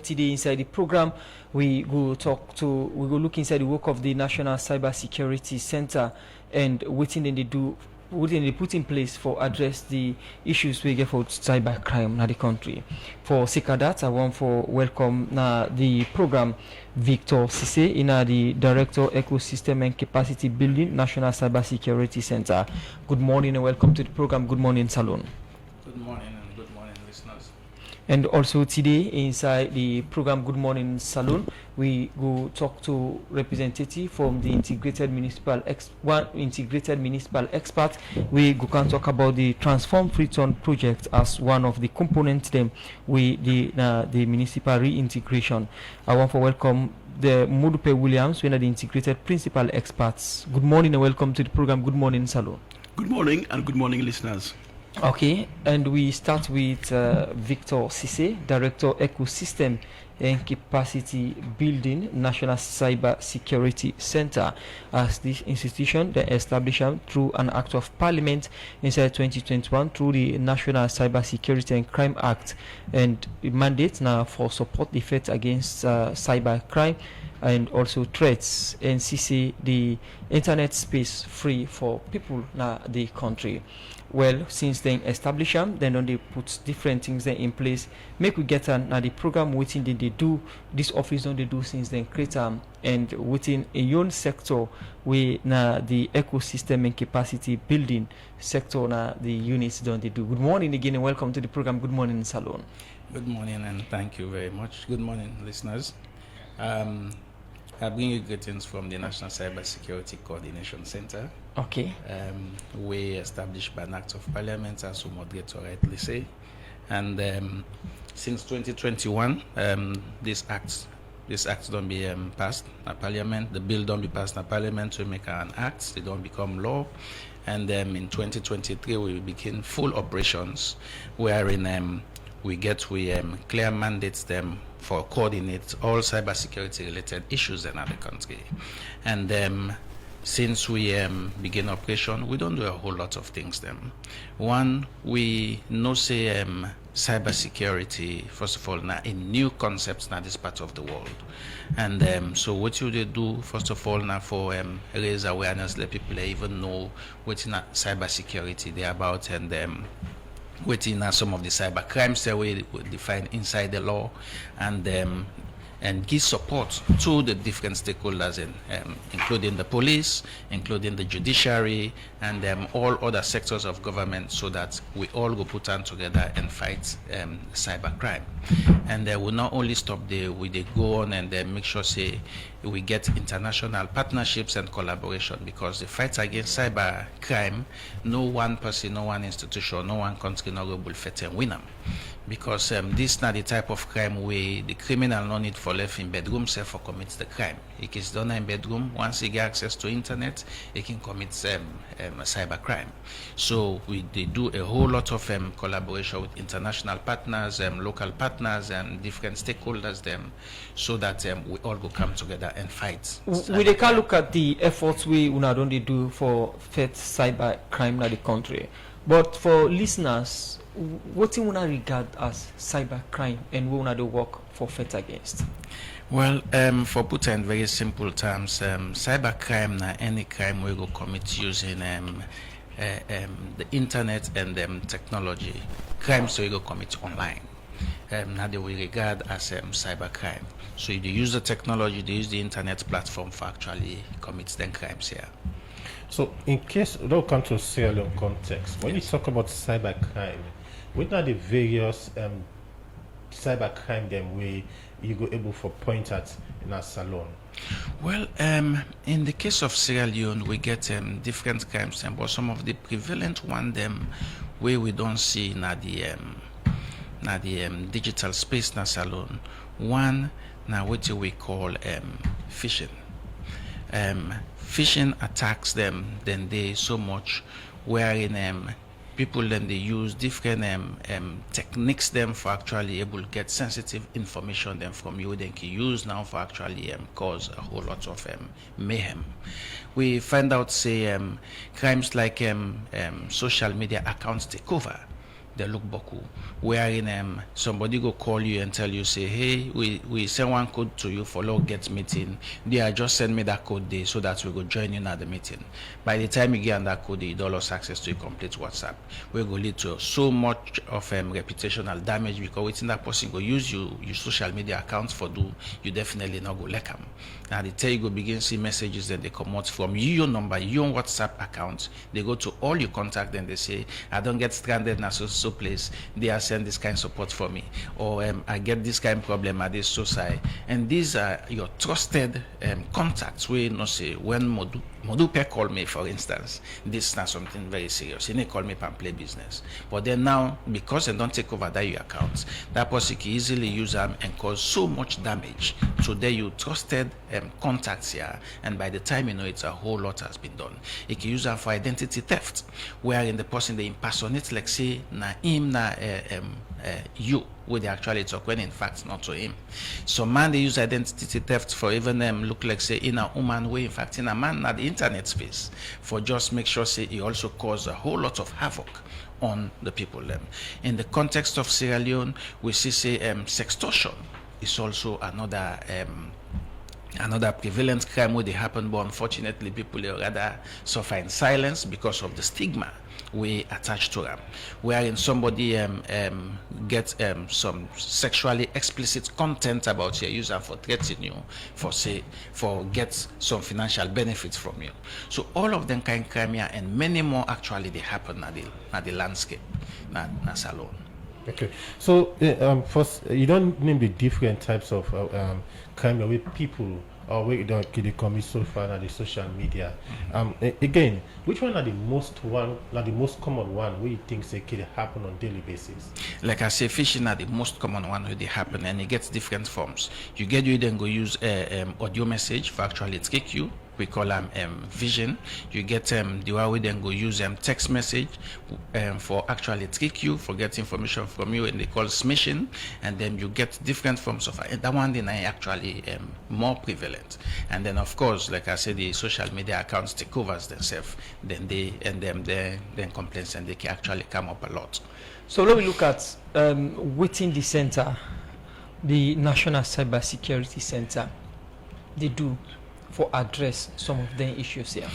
Today inside the program, we go look inside the work of the National Cybersecurity Center and what they do, what they put in place for address the issues we get for cybercrime in the country. For sake of that, I want for welcome the program Victor Cisse, the Director Ecosystem and Capacity Building National Cybersecurity Center. Good morning and welcome to the program. Good morning, Salon. Good morning and good morning, listeners. And also today inside the program Good Morning Salon, we go talk to representative from the integrated municipal expert. We go can talk about the Transform Freetown project as one of the components them with the municipal reintegration. I want to welcome the Modupe Williams, one of the integrated principal experts. Good morning and welcome to the program Good Morning Salon. Good morning and good morning, listeners. Okay, and we start with Victor Cisse, Director Ecosystem and Capacity Building National Cybersecurity Center. As this institution, they established through an act of parliament inside 2021 through the National Cybersecurity and Crime Act, and the mandate now for support the fight against cybercrime and also threats, and CC the internet space free for people in the country. Well, since then establish them, then they put different things there in place. Make we get the program within they do this office don't they do since then create and within a own sector we the ecosystem and capacity building sector the units don't they do. Good morning again and welcome to the program. Good morning, Salon. Good morning and thank you very much. Good morning, listeners. I bring you greetings from the National Cybersecurity Coordination Center. Okay. We established by an act of parliament, as the moderator rightly say. And since 2021, this act don't be passed in parliament. The bill don't be passed in parliament to make an act. They don't become law. And in 2023, we begin full operations, wherein we clear mandates them for coordinate all cybersecurity related issues in the country. And since we begin operation, we don't do a whole lot of things them. One, we know say cybersecurity, first of all, now a new concept now this part of the world. And so what you do, first of all, now for raise awareness, let people even know what's cybersecurity they're about, and within some of the cyber crimes that we define inside the law, and give support to the different stakeholders, including the police, including the judiciary, and all other sectors of government, so that we all go put on together and fight cyber crime. And we not only stop there, we go on and make sure say we get international partnerships and collaboration, because the fight against cyber crime, no one person, no one institution, no one country, no will fit and win them. Because this not the type of crime where the criminal no need for left in bedroom self for commit the crime. It is done in bedroom. Once he get access to internet, he can commit cyber crime. So they do a whole lot of collaboration with international partners, local partners, and different stakeholders them, so that we all go come together and fight. We can look at the efforts we don't do for fight cyber crime in the country, but for listeners, what do you regard as cyber crime and we want to work for fight against? Well, for put in very simple terms, cyber crime na any crime we go commit using the internet and technology. Crimes we go commit online. Now they will regard as cyber crime. So if they use the technology, they use the internet platform for actually commit them crimes here. So in case we don't come to Sierra Leone context, when you talk about cyber crime, what are the various cyber crime then we you go able for point at in our salon? Well, in the case of Sierra Leone, we get different crimes, but some of the prevalent one them where we don't see na the digital space na salon. One now what we call phishing. Phishing attacks them then they so much wherein people then they use different techniques them for actually able to get sensitive information them from you. They can use now for actually cause a whole lot of mayhem. We find out say crimes like social media accounts takeover. they look boku, wherein somebody go call you and tell you, say, hey, we send one code to you for log get meeting. They are just send me that code there so that we go join you at the meeting. By the time you get on that code, you don't lose access to a complete WhatsApp. We go lead to so much of reputational damage, because within that person go use your social media accounts for do, you definitely not go like them. Now they tell you go begin see messages that they come out from your number, your WhatsApp account. They go to all your contact and they say, I don't get stranded in a so place. They are send this kind of support for me, or I get this kind of problem at this society. And these are your trusted contacts. We know say when Modupe call me, for instance, this is not something very serious. He may call me and play business. But then now, because they don't take over that your accounts, that person can easily use them and cause so much damage to their you trusted contacts here. And by the time you know it's a whole lot has been done. It can use them for identity theft, wherein the person they impersonate, like say, na him, na you, where they actually talk when in fact not to him. So man they use identity theft for even look like say in a woman way, in fact in a man at the internet space, for just make sure say he also cause a whole lot of havoc on the people. In the context of Sierra Leone, we see say sextortion is also another prevalent crime where they happen, but unfortunately people rather suffer in silence because of the stigma we attach to them, wherein somebody gets some sexually explicit content about your user for threatening you, for get some financial benefits from you. So all of them kind of crime here, and many more actually they happen at the landscape, not alone. Okay, so first, you don't name the different types of crime where people or where they commit so far on the social media. Again, which one are the most common one where you think they can happen on daily basis? Like I say, phishing are the most common one where they happen, and it gets different forms. You then go use audio message for actually trick you. We call them vision. You get the one we then go use text message for actually trick you, for get information from you, and they call smishing. And then you get different forms of that one. Then I actually more prevalent. And then of course, like I said, the social media accounts take over themselves. Then then complaints, and they can actually come up a lot. So let me look at within the center, the National Cybersecurity Center. They do for address some of the issues here.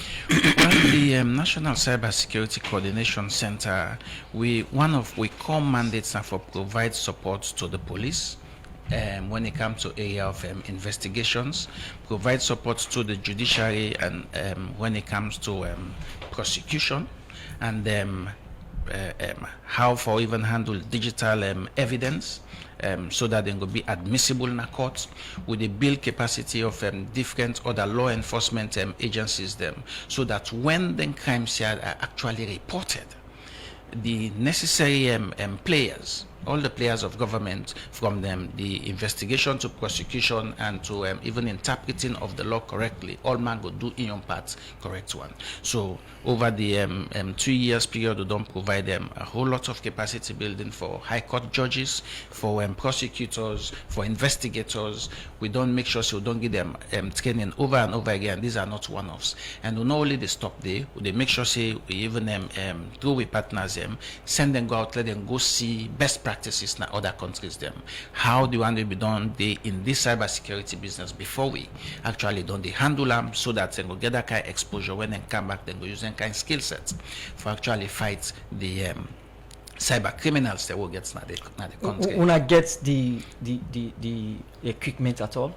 Well, the National Cybersecurity Coordination Center, we core mandates are for provide support to the police when it comes to area of investigations, provide support to the judiciary, and when it comes to prosecution, and how for even handle digital evidence. So that they will be admissible in a court, with the build capacity of different other law enforcement agencies, so that when the crimes are actually reported, the necessary players, all the players of government, from the investigation to prosecution and to even interpreting of the law correctly, all man go do in your part correct one. So over the 2 years period, we don't provide them a whole lot of capacity building for high court judges, for prosecutors, for investigators. We don't make sure so we don't give them training over and over again. These are not one-offs, and we not only they stop there, they make sure say we even through with partners send them go out, let them go see best practices in other countries how they want to be done in this cybersecurity business before we actually done the handle them, so that they go get that kind of exposure. When they come back, they go use that kind of skill sets for actually fight the cyber criminals that will get in the country. When I get the equipment at all,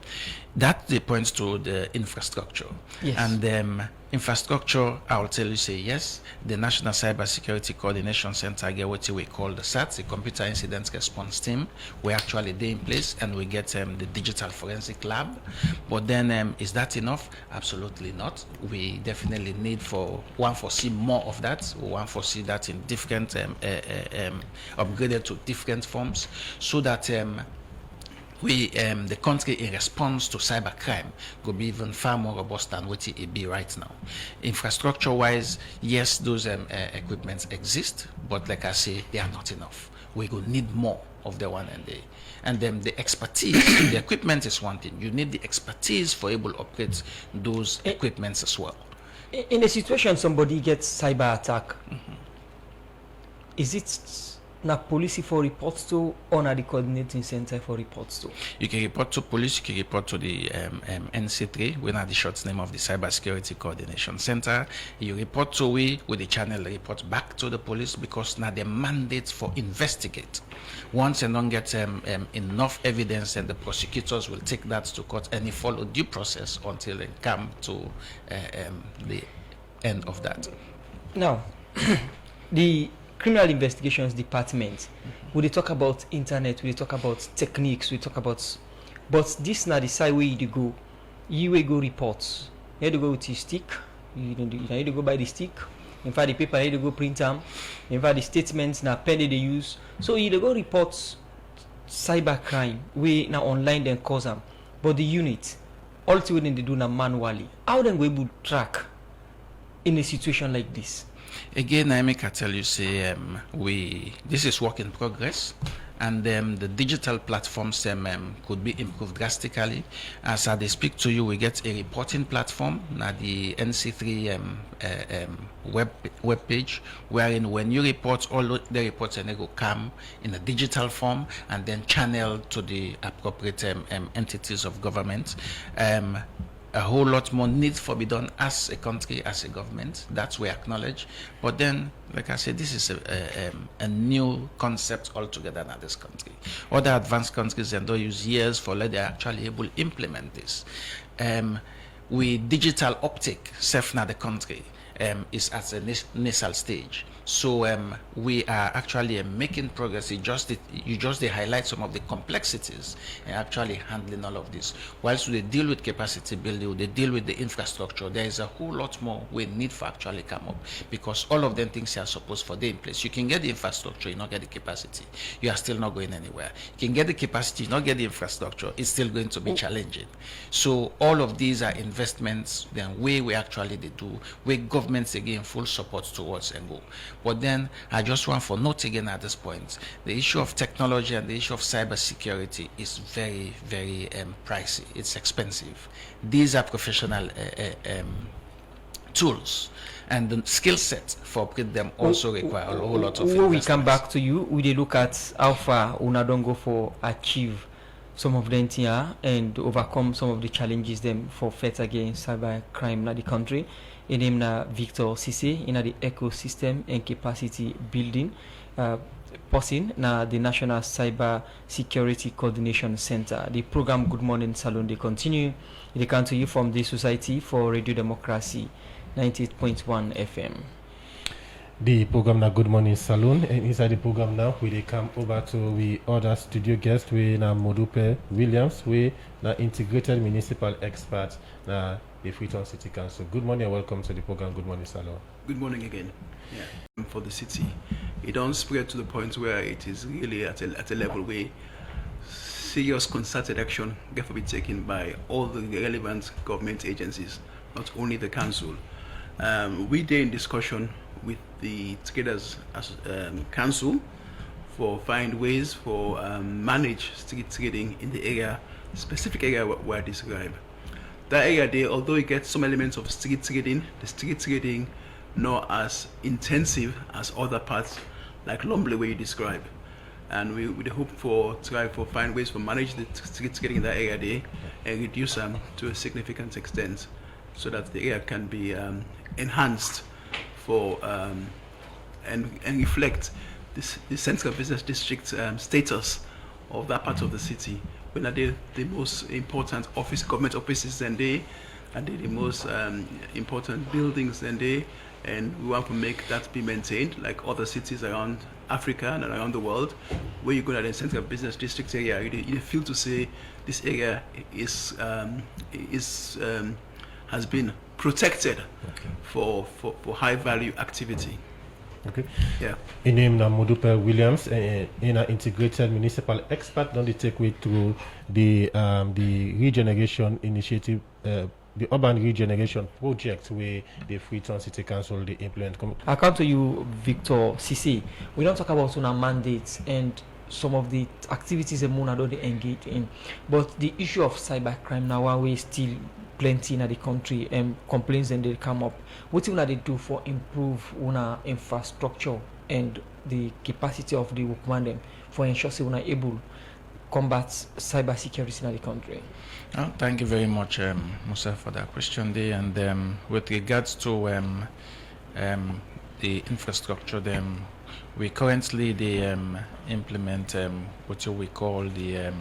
that points to the infrastructure. Yes. And infrastructure, I will tell you, say yes. The National Cybersecurity Coordination Center get what we call the SAT, the Computer Incident Response Team. We actually they in place, and we get the Digital Forensic Lab. But then, is that enough? Absolutely not. We definitely need foresee more of that. We foresee that in different upgraded to different forms, so that the country in response to cybercrime could be even far more robust than what it be right now. Infrastructure-wise, yes, those equipments exist, but like I say, they are not enough. We will need more of the one and then the expertise. The equipment is one thing. You need the expertise for able to operate those equipments as well. In a situation somebody gets cyber attack, is it na police for reports to or na the coordinating center for reports to? You can report to police, you can report to the NC3, we know the short name of the Cybersecurity Coordination Center. You report to we with the channel report back to the police because now the mandate for investigate. Once you don't get enough evidence, and the prosecutors will take that to court and follow due process until they come to the end of that. Now, the Criminal Investigations Department, we dey talk about internet, we dey talk about techniques, we talk about, but this na the side where you dey go. You will go reports. You have to go with your stick. You need to go buy the stick. In fact, the paper you need to go print them. In fact, the statements na pen they use. So you dey go reports cybercrime. We now online then cause them, but the unit all the way they do na manually. How then we able track in a situation like this? Again, I make I tell you, say this is work in progress, and the digital platforms could be improved drastically. As I speak to you, we get a reporting platform, now the NC3 web page, wherein when you report, all the reports and they go come in a digital form and then channel to the appropriate entities of government. A whole lot more needs for be done as a country, as a government. That's we acknowledge. But then, like I said, this is a new concept altogether in this country. Other advanced countries and don't use years for let they actually able to implement this. With digital uptake, self now the country is at a nasal stage. So we are actually making progress. You just highlight some of the complexities and actually handling all of this. Whilst they deal with capacity building, they deal with the infrastructure. There is a whole lot more we need for actually come up, because all of them things are supposed for they in place. You can get the infrastructure, you not get the capacity, you are still not going anywhere. You can get the capacity, you not get the infrastructure, it's still going to be challenging. So all of these are investments. Then we actually they do, where governments again full support towards and go. But then I just want for note again at this point, the issue of technology and the issue of cybersecurity is very, very pricey. It's expensive. These are professional tools, and the skill set for upgrade them also require a whole lot of when we come back to you, we dey look at how far una don go for achieve some of them here and overcome some of the challenges them for fight against cyber crime in the country. In name na Victor Cisse in the ecosystem and capacity building person na the National Cyber Security Coordination Center. The program Good Morning Salon they continue. They come to you from the Society for Radio Democracy 98.1 FM. The program na Good Morning Saloon, and inside the program now we come over to we other studio guest we na Modupe Williams, we na integrated municipal expert na the Freetown City Council. Good morning and welcome to the program Good Morning Saloon. Good morning again. Yeah. For the city, it don't spread to the point where it is really at a level where serious concerted action get to be taken by all the relevant government agencies, not only the council. We did in discussion with the traders as council for find ways for manage street trading in the area, specific area where I describe. That area there, although it gets some elements of street trading, the street trading not as intensive as other parts like Lumley where you describe. And we would hope for try for find ways for manage the street trading in that area there and reduce them to a significant extent, so that the area can be enhanced for and reflect the central business district status of that part of the city. When are they the most important government offices and the most important buildings and we want to make that be maintained like other cities around Africa and around the world, where you go to the central business district area, you feel to say this area has been protected for high value activity. Okay. Yeah. In name na Modupe Williams, in an integrated municipal expert, don't they take way through the regeneration initiative, the urban regeneration project where the Freetown City Council they implement. I come to you, Victor Cisse. We don't talk about our mandates and some of the activities that Mona don't engage in, but the issue of cybercrime now one way still plenty in the country and complaints and they come up. What will they do for improve una infrastructure and the capacity of the workman them for ensure say we are able combat cybersecurity in the country? Thank you very much, Musa, for that question there. And with regards to the infrastructure, we currently implement what we call the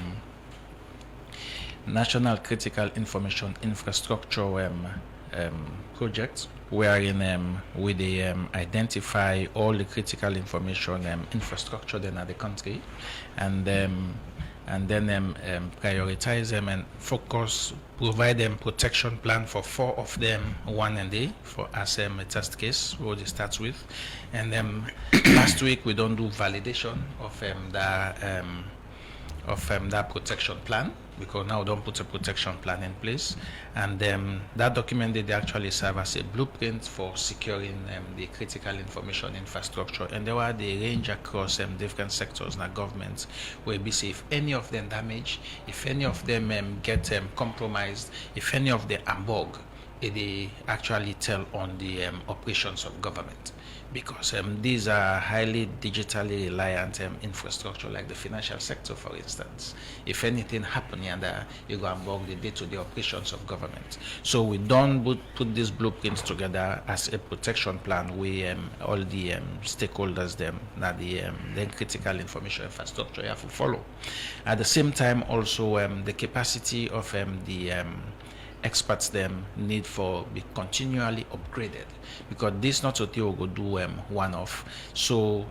National Critical Information Infrastructure project, wherein we identify all the critical information infrastructure then at the country, and then prioritize them and focus, provide them protection plan for 4 of them, one a day for as a test case what it starts with. And last week we don't do validation of that protection plan, because now we don't put a protection plan in place, and that document they actually serve as a blueprint for securing the critical information infrastructure. And there were the range across different sectors in the government, where we see if any of them damage, if any of them get compromised, if any of them ambog, they actually tell on the operations of government, because these are highly digitally reliant infrastructure, like the financial sector, for instance. If anything happens, you go and bug the day-to-day operations of government. So we don't put these blueprints together as a protection plan. We all the stakeholders that the critical information infrastructure have to follow. At the same time, also the capacity of the experts need for be continually upgraded, because this not what you go do one off. So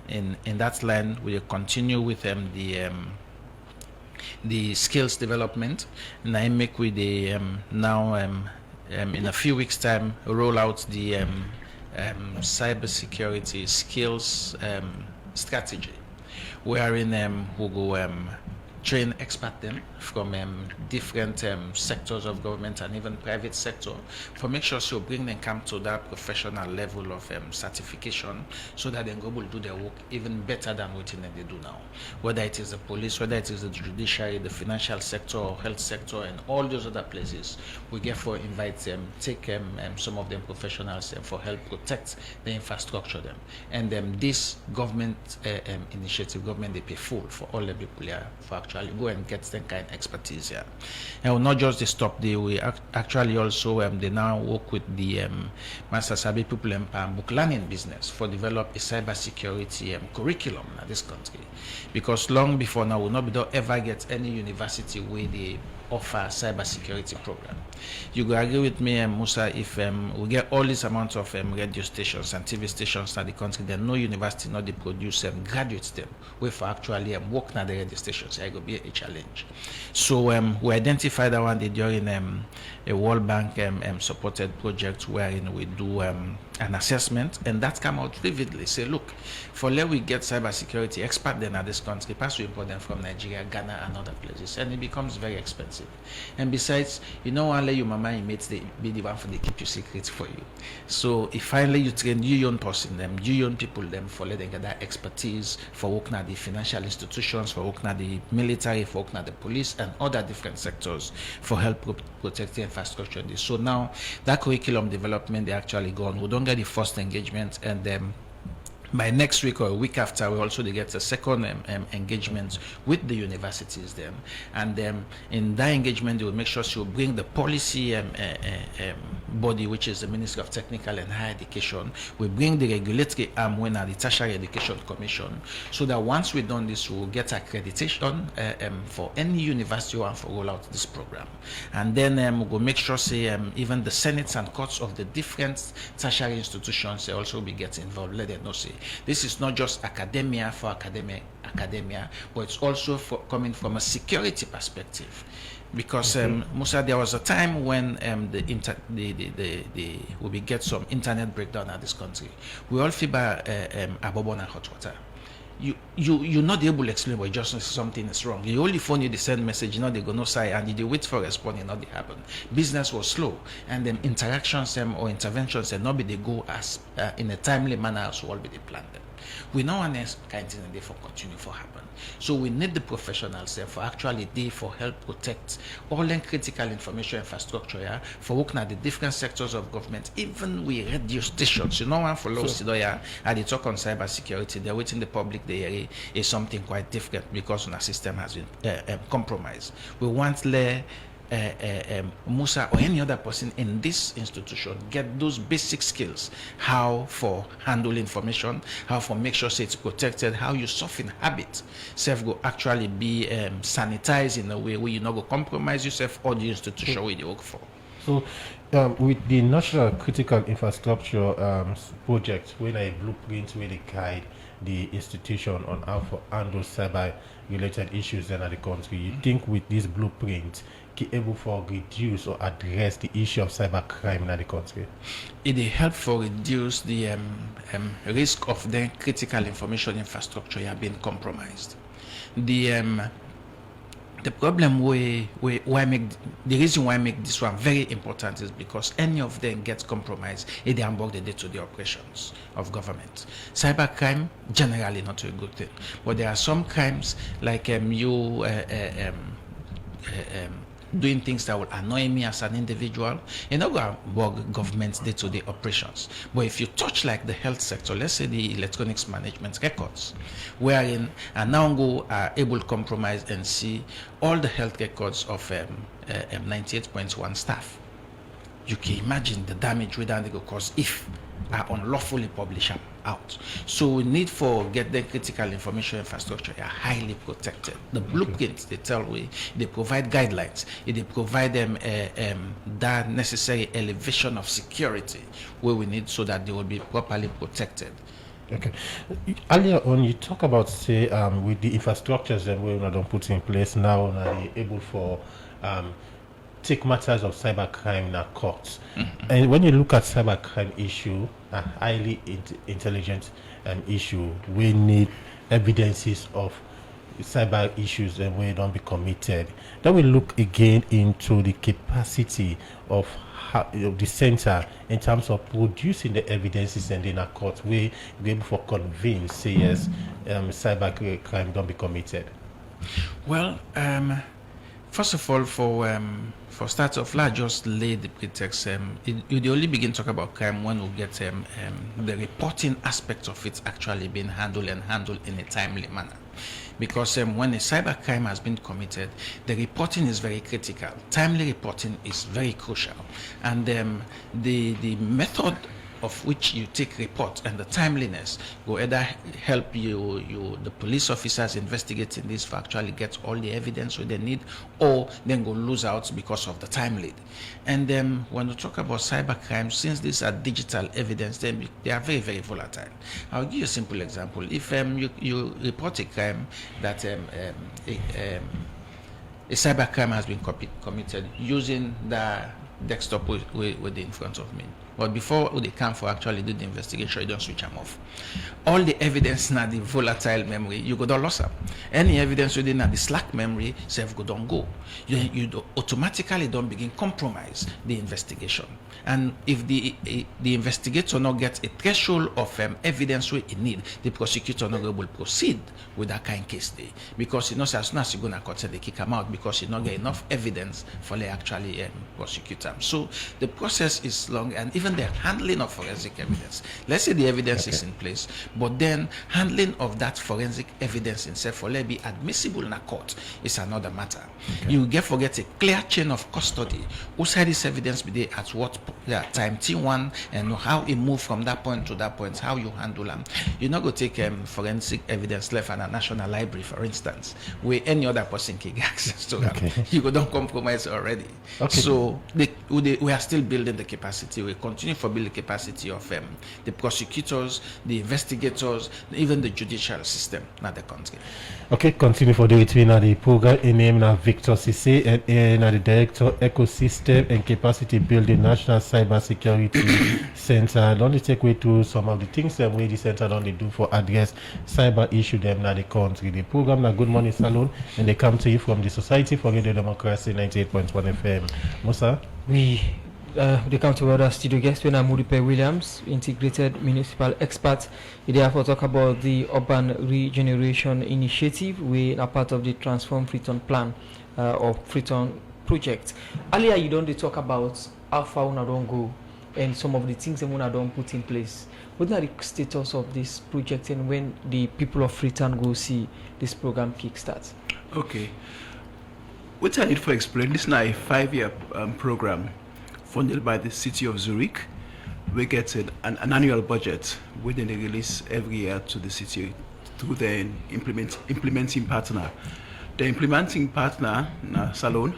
in that line we continue with the skills development, and I make with the now in a few weeks time roll out the cybersecurity skills strategy, wherein we go train expert them from different sectors of government and even private sector, for make sure so bring them come to that professional level of certification, so that they go able to do their work even better than what they do now. Whether it is the police, whether it is the judiciary, the financial sector, or health sector, and all those other places, we therefore invite them, take some of them professionals for help protect the infrastructure And this government initiative, government they pay full for all the people here for actually go and get that kind of expertise here. And not just the stop there, we actually also they now work with the Master Sabi people in book learning business for develop a cybersecurity curriculum in this country, because long before now we not be ever get any university where they offer cybersecurity program. You will agree with me, Musa, if we get all this amount of radio stations and TV stations in the country, then no university not they produce graduates them where for actually work na the radio stations. It will be a challenge. So we identified that one day during a World Bank supported project wherein we do an assessment, and that come out vividly. Say, look, for let we get cybersecurity expert then at this country, pass we import them from Nigeria, Ghana, and other places, and it becomes very expensive. And besides, you know, only your mama and mates they be the one for they keep your secrets for you. So if finally you train you young person them, you young people them for letting get that expertise for working at the financial institutions, for working at the military, for working at the police, and other different sectors for help protect the infrastructure. So now that curriculum development they actually gone. We don't get the first engagement, and by next week or a week after, we also get a second engagement with the universities and in that engagement they will make sure to bring the policy body, which is the Ministry of Technical and Higher Education. We bring the regulatory arm when at the Tertiary Education Commission, so that once we've done this, we will get accreditation for any university who want to roll out this program. And then we will make sure even the senates and courts of the different tertiary institutions also be getting involved. Let them know this is not just academia for academia, but it's also coming from a security perspective. Because Musa, there was a time when we get some internet breakdown at this country. We all feel by abobon and hot water. You're not able to explain, but just something is wrong. You only phone you the send message, they go no side, and you wait for responding, not they happen. Business was slow, and then interactions or interventions and not be they go as in a timely manner as well be they planned them. We know one kind of thing they for continue for happen. So we need the professionals there for actually they for help protect all the critical information infrastructure, yeah, for working at the different sectors of government, even we radio stations. You know, one for low Sidoya, and they talk on cybersecurity, they're waiting the public they is something quite different because our system has been compromised. We want Musa or any other person in this institution get those basic skills, how for handle information, how for make sure say it's protected, how you soften habit, self go actually be sanitized in a way where you not go compromise yourself or the institution where you work for. So, with the National Critical Infrastructure project, when a blueprint where they guide the institution on how to handle cyber-related issues in the country, you think with this blueprint, able for reduce or address the issue of cybercrime in the country? It help for reduce the risk of the critical information infrastructure have been compromised. The problem the reason why I make this one very important is because any of them gets compromised, it unblock the day-to-day operations of government. Cybercrime generally not a good thing, but there are some crimes like doing things that will annoy me as an individual, you know, go work government's day-to-day operations. But if you touch like the health sector, let's say the electronics management records, wherein and now go are able to compromise and see all the health records of 98.1 staff. You can imagine the damage we don't go cause if are unlawfully published out. So we need for get the critical information infrastructure are highly protected. The blueprints they tell we, they provide guidelines, they provide them that necessary elevation of security where we need so that they will be properly protected. Okay. Earlier on, you talk about say with the infrastructures that we don't put in place now, are able for take matters of cybercrime in our courts. Mm-hmm. And when you look at cybercrime issue, a highly intelligent issue, we need evidences of cyber issues and where don't be committed. Then we look again into the capacity of the center in terms of producing the evidences and in a court where we able to convince, say yes, cyber crime don't be committed. Well, first of all, for start off, let's just lay the pretext. You only begin to talk about crime when we get the reporting aspect of it actually being handled in a timely manner. Because when a cyber crime has been committed, the reporting is very critical. Timely reporting is very crucial. And the method of which you take report and the timeliness will either help the police officers investigating this for actually get all the evidence they need, or then go lose out because of the time lead. And then when we talk about cyber crimes, since these are digital evidence, then they are very, very volatile. I'll give you a simple example. If you report a crime that a cyber crime has been committed using the desktop with in front of me, but before they come for actually do the investigation, you don't switch them off. All the evidence in the volatile memory, you go don't lose them. Any evidence within the slack memory, self go don't go. You automatically don't begin compromise the investigation. And if the investigator not gets a threshold of evidence we need, the prosecutor not able to proceed with that kind of case day, because as soon as you go to court, they kick them out because you not get enough evidence for they actually prosecute them. So the process is long, and even the handling of forensic evidence. Let's say the evidence is in place, but then handling of that forensic evidence itself for let be admissible in a court is another matter. You forget a clear chain of custody. Who said this evidence be there at what time T1 and how it moved from that point to that point, how you handle them. You're not going to take forensic evidence left at a national library, for instance, where any other person can get access to them. You go don't compromise already. So we are still building the capacity. We continue to build the capacity of the prosecutors, the investigators, even the judicial system in the country. Okay, continue for the between the program in name of Victor Cisse and the Director Ecosystem and Capacity Building National Cybersecurity Center. Don't take way to some of the things that we the center don't do for address cyber issue them in the country. The program na Good Morning Salon and they come to you from the Society for Radio Democracy 98.1 FM. Musa? Oui. they come to other studio guests when I'm Mudipe Williams, integrated municipal expert. We therefore talk about the urban regeneration initiative. We are part of the Transform Freetown plan or Freetown project. Earlier you don't talk about how far una don't go and some of the things that una don't put in place. What are the status of this project and when the people of Freetown go see this program kickstart? Okay. What I need to explain, this is now a 5-year program funded by the city of Zurich. We get an annual budget within the release every year to the city through the implementing partner. The implementing partner, Salon,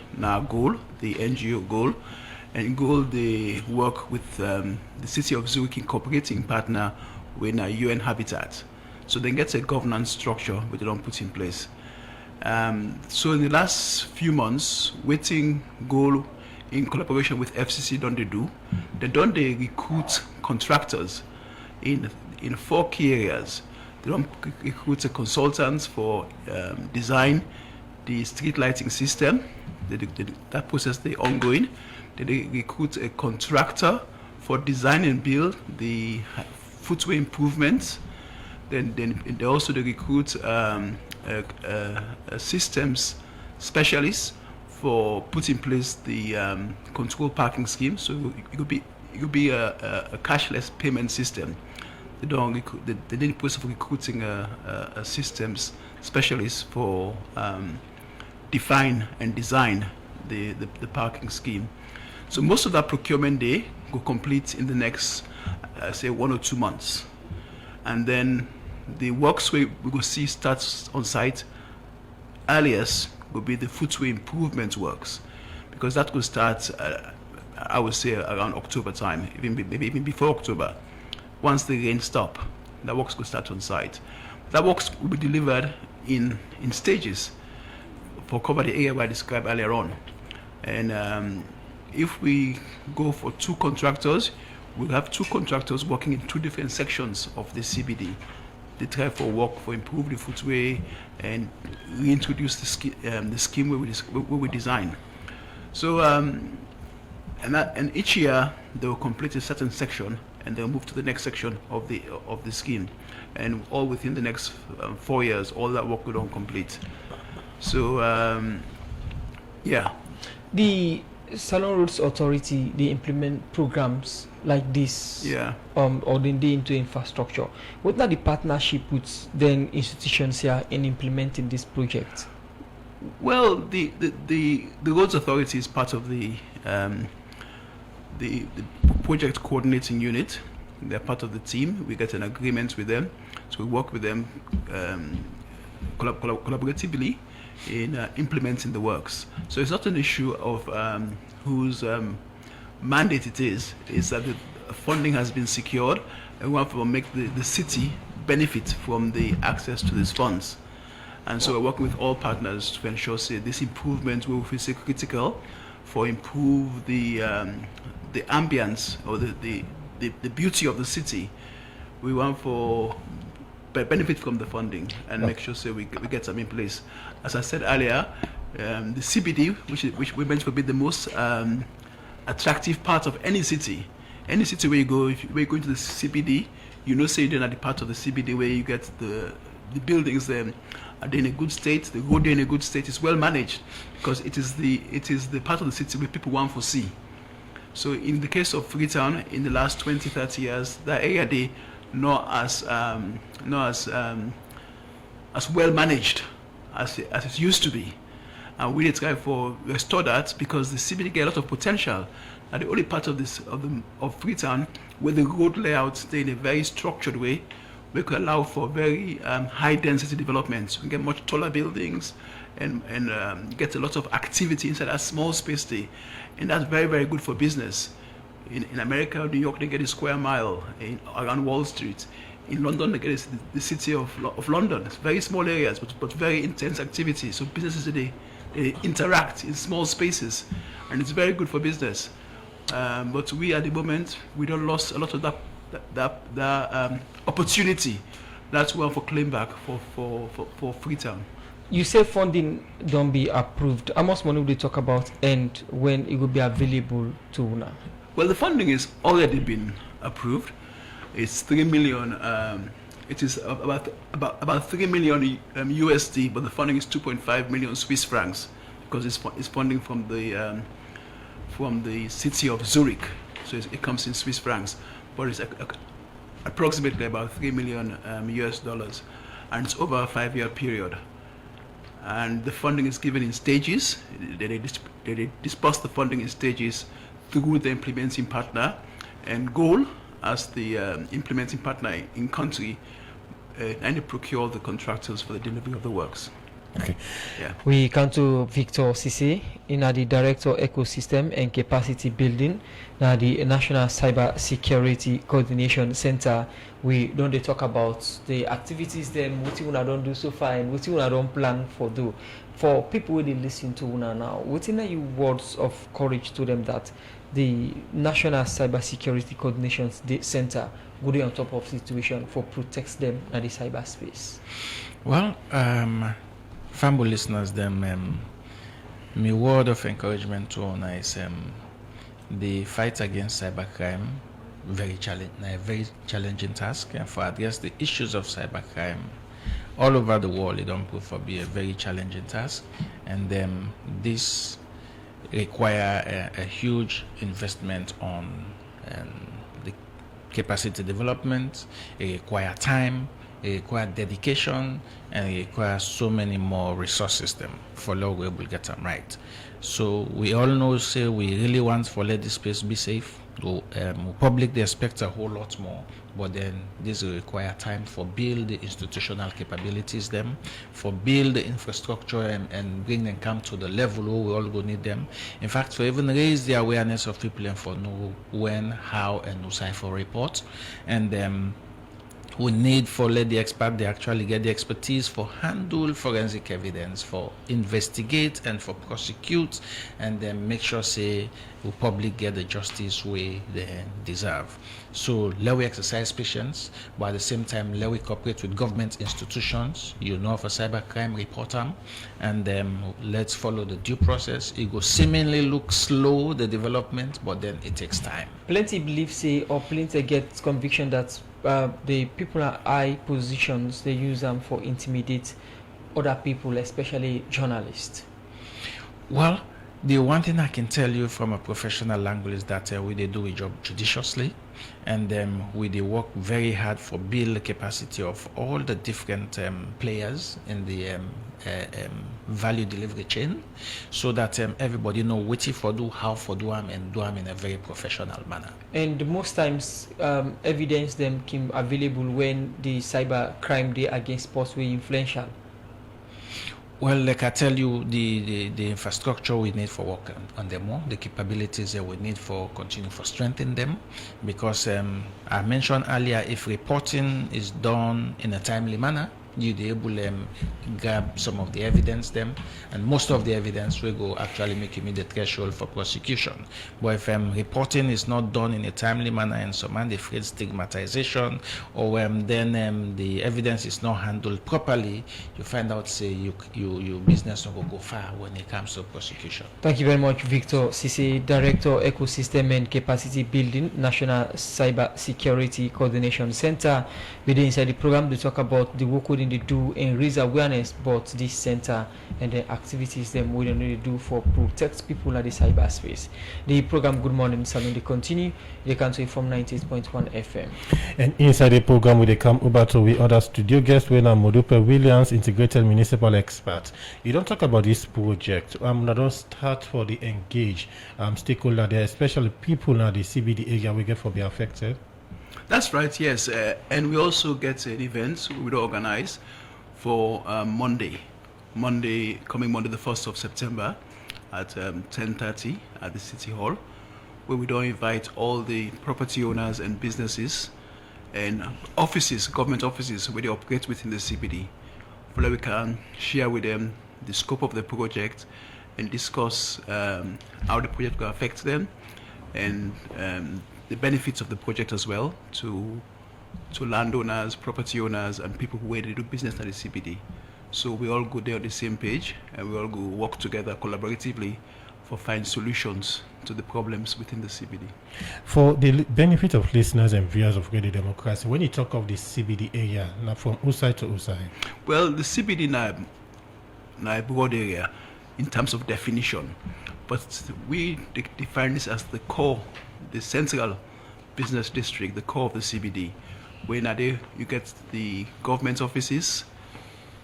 Goal, the NGO Goal, and Goal they work with the city of Zurich incorporating partner with UN Habitat. So they get a governance structure which they don't put in place. So in the last few months, waiting Goal in collaboration with FCC they recruit contractors in 4 key areas. They don't recruit a consultant for design the street lighting system. That process is ongoing. They recruit a contractor for design and build the footway improvements. Then they also recruit systems specialists for put in place the control parking scheme. So it could be a cashless payment system. They didn't process of recruiting a systems specialist for define and design the parking scheme. So most of that procurement day will complete in the next say 1 or 2 months, and then the works we will see starts on site earliest will be the footway improvement works, because that will start I would say around October time, maybe even before October. Once the rain stop, the works will start on site. That works will be delivered in stages for cover the area I described earlier on. And if we go for 2 contractors, we'll have 2 contractors working in 2 different sections of the CBD. They try for work for improve the footway and reintroduce the scheme where we design. So and each year they will complete a certain section and they'll move to the next section of the scheme, and all within the next 4 years, all that work will complete. So yeah. The Salon Roads Authority, they implement programs like this, or then they into infrastructure. What are the partnership with then institutions here in implementing this project? Well, the Roads Authority is part of the project coordinating unit. They're part of the team. We get an agreement with them, so we work with them collaboratively in implementing the works. So it's not an issue of whose mandate it is. It's that the funding has been secured and we want to make the city benefit from the access to these funds. And so we're working with all partners to ensure this improvement will be critical for improve the ambience or the beauty of the city. We want for benefit from the funding and make sure we get some in place. As I said earlier, the CBD, which we meant to be the most attractive part of any city. Any city where you go, if you go into the CBD, say you're at the part of the CBD where you get the buildings are they in a good state, the road in a good state, it's well managed, because it is the part of the city where people want to see. So in the case of Freetown, in the last 20-30 years, that area they not as well managed as it used to be, and we try for restore that, because the CBD get a lot of potential. And the only part of Freetown where the road layout stay in a very structured way, we could allow for very high density developments. We get much taller buildings and get a lot of activity inside that small space there, and that's very, very good for business. In America, New York, they get a square mile around Wall Street. In London, they get the city of London. It's very small areas, but very intense activity. So businesses they interact in small spaces, and it's very good for business. But we at the moment we don't lost a lot of that opportunity. That's one for claim back for Freetown. You say funding don't be approved. How much money will they talk about, and when it will be available to una? Well, the funding is already been approved. It's 3 million. It is about 3 million USD, but the funding is 2.5 million Swiss francs because it's funding from the city of Zurich, so it comes in Swiss francs, but it's approximately about 3 million US dollars, and it's over a 5-year period. And the funding is given in stages. They disperse the funding in stages through the implementing partner, and goal as the implementing partner in country, and they procure the contractors for the delivery of the works. Okay. Yeah. We come to Victor Cisse, the Director Ecosystem and Capacity Building, now the National Cybersecurity Coordination Center. We don't they talk about the activities them, what you don't do so far and what you don't plan for do. For people who they listen to una now, what in your words of courage to them that the National Cybersecurity Coordination Center would be on top of situation for protects them in the cyberspace? Well, family listeners, them my word of encouragement to honor is the fight against cybercrime, very challenging task, and for address the issues of cybercrime all over the world, it don't prove to be a very challenging task, and this require a huge investment on the capacity development. It require time, it requires dedication, and it requires so many more resources for law we will get them right. So we all know, say we really want for let this space be safe. Public they expect a whole lot more, but then this will require time for build the institutional capabilities for build the infrastructure and bring them come to the level where we all go need them. In fact, for even raise the awareness of people and for know when, how, and who cipher report, and we need for let the expert they actually get the expertise for handle forensic evidence, for investigate and for prosecute, and then make sure say the public get the justice we they deserve. So let we exercise patience, but at the same time let we cooperate with government institutions, for cybercrime report them, and let's follow the due process. It will seemingly look slow, the development, but then it takes time. Plenty believe say or plenty get conviction that the people at high positions they use them for intimidate other people, especially journalists. Well, the one thing I can tell you from a professional angle is that we they do a job judiciously, and we they work very hard for build the capacity of all the different players in the value delivery chain, so that everybody know what for do, how for do them, and do them in a very professional manner. And most times evidence them came available when the cyber crime day against sports were influential. Well, like I tell you, the infrastructure we need for work on them more, the capabilities that we need for continue for strengthening them, because I mentioned earlier, if reporting is done in a timely manner, you'll be able to grab some of the evidence and most of the evidence will go actually make you meet the threshold for prosecution. But if reporting is not done in a timely manner and some they feel stigmatization, or then the evidence is not handled properly, you find out say your business will go far when it comes to prosecution. Thank you very much, Victor Cisse, Director Ecosystem and Capacity Building, National Cybersecurity Coordination Center. Within inside the program, they talk about the work within they do and raise awareness about this center and the activities them we don't really do for protect people in the cyberspace. The program Good Morning Salon they continue. They can say from 98.1 FM. And inside the program we come over to we other studio guest when Modupe Williams, integrated municipal expert. You don't talk about this project. I don't start for the engage stakeholder there, especially people in the CBD area we get for be affected. That's right, yes. And we also get an event we would organize for coming Monday the 1st of September at 10:30 at the City Hall, where we don't invite all the property owners and businesses and offices, government offices, where they operate within the CBD, so that we can share with them the scope of the project and discuss how the project will affect them and the benefits of the project as well to landowners, property owners, and people who do business at the CBD. So we all go there on the same page, and we all go work together collaboratively find solutions to the problems within the CBD. For the benefit of listeners and viewers of Radio Democracy, when you talk of the CBD area, now from Usai to Usai? Well, the CBD now a broad area in terms of definition, but we define this as the core, the central business district, the core of the CBD. Where now you get the government offices,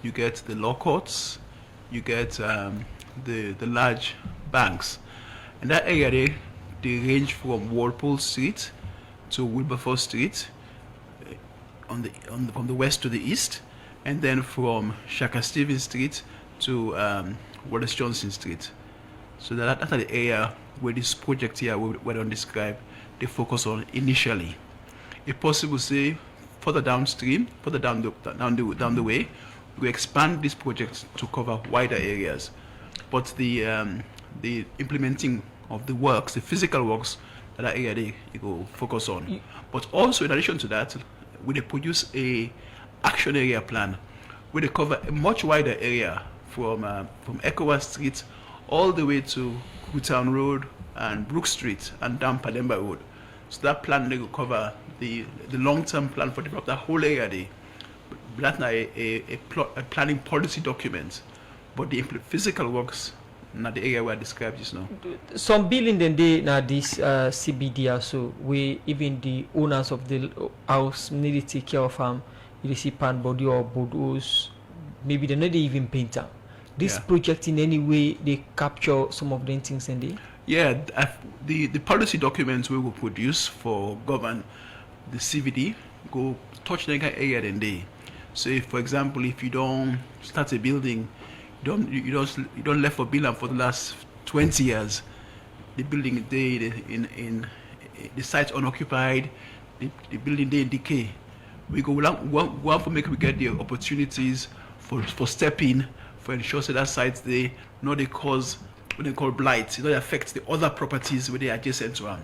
you get the law courts, you get the large banks. And that area they range from Walpole Street to Wilberforce Street from the west to the east, and then from Shaka Stevens Street to Wallace Johnson Street. So that's the area where this project here we don't describe they focus on initially. If possible, say further downstream, further down the way, we expand this project to cover wider areas. But the implementing of the works, the physical works, that area they go focus on. But also in addition to that, we produce a action area plan where they cover a much wider area from ECOWAS Street all the way to Freetown Road and Brook Street and down Palemba Road. So that plan they will cover the long-term plan for develop that whole area there. That's not a planning policy document, but the physical works not the area where I described just now. Some building then they now this CBD also where even the owners of the house need to take care of you see pan body or bodos, maybe they're not even painter. This project in any way they capture some of the things in there? Yeah, the policy documents we will produce for govern the CBD go touch the area then they. So if, for example, if you don't start a building, you don't left for building for the last 20 years, the building day in the site unoccupied, the building day in decay. We want to make we get the opportunities for stepping, for ensure that sites they not they cause what they call blight, it not affect the other properties where they are adjacent to them.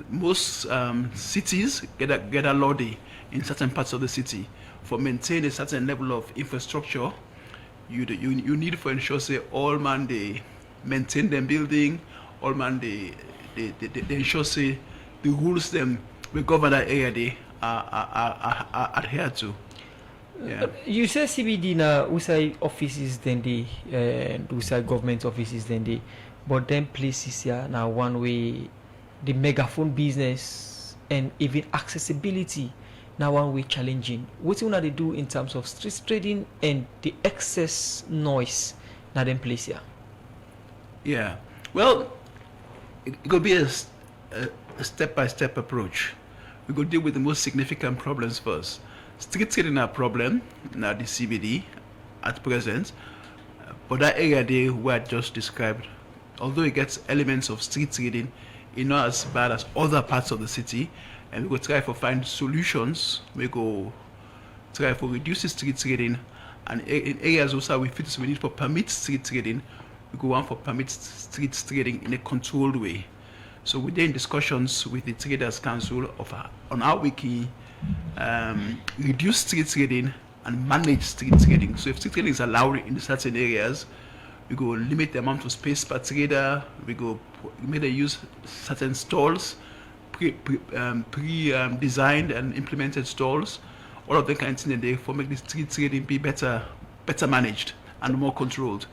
Most cities get a lobby in certain parts of the city for maintain a certain level of infrastructure. You need for ensure say all man they maintain them building, all man they ensure say the rules them we govern that area they are adhered to. Yeah. You say CBD na Usai offices then they Usai government offices then they, but then places here now one way the megaphone business and even accessibility now one way challenging. What you want to do in terms of street trading and the excess noise now them place here? Yeah, well, it could be a step-by-step approach. We could deal with the most significant problems first. Street trading are a problem now the CBD at present, but that area there where I just described, although it gets elements of street trading, it's not as bad as other parts of the city, and we go try to find solutions. We go try to reduce the street trading, and in areas also we need for permit street trading, we go on for permit street trading in a controlled way. So we're in discussions with the Traders Council on how we can reduce street trading and manage street trading. So if street trading is allowed in certain areas, we go limit the amount of space per trader. We go make them use certain stalls, designed and implemented stalls. All of the kinds of things for make the street trading be better managed and more controlled.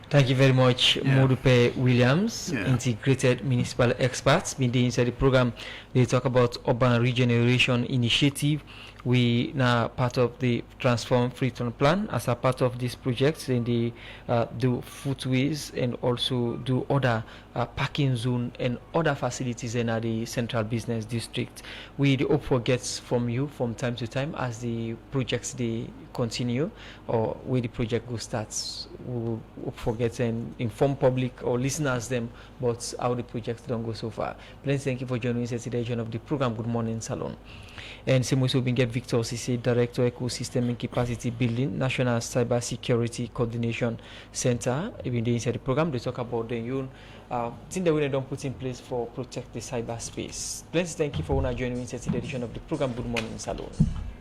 Thank you very much, Modupe Williams, integrated municipal experts. Been there inside the program. They talk about urban regeneration initiative. We now part of the Transform Freetown plan. As a part of this project, then they do footways and also do other parking zone and other facilities in the central business district. We hope for gets from you from time to time as the projects they continue or where the project go starts. We will hope for get and inform public or listeners them about how the projects don't go so far. Please thank you for joining us at the edition of the program. Good morning, Salon. And same way so we get Victor Cisse, Director Ecosystem and Capacity Building, National Cybersecurity Coordination Center. Even they inside the program, they talk about the new thing that we don't put in place for protect the cyberspace. Please thank you for joining us at the edition of the program. Good morning, Salon.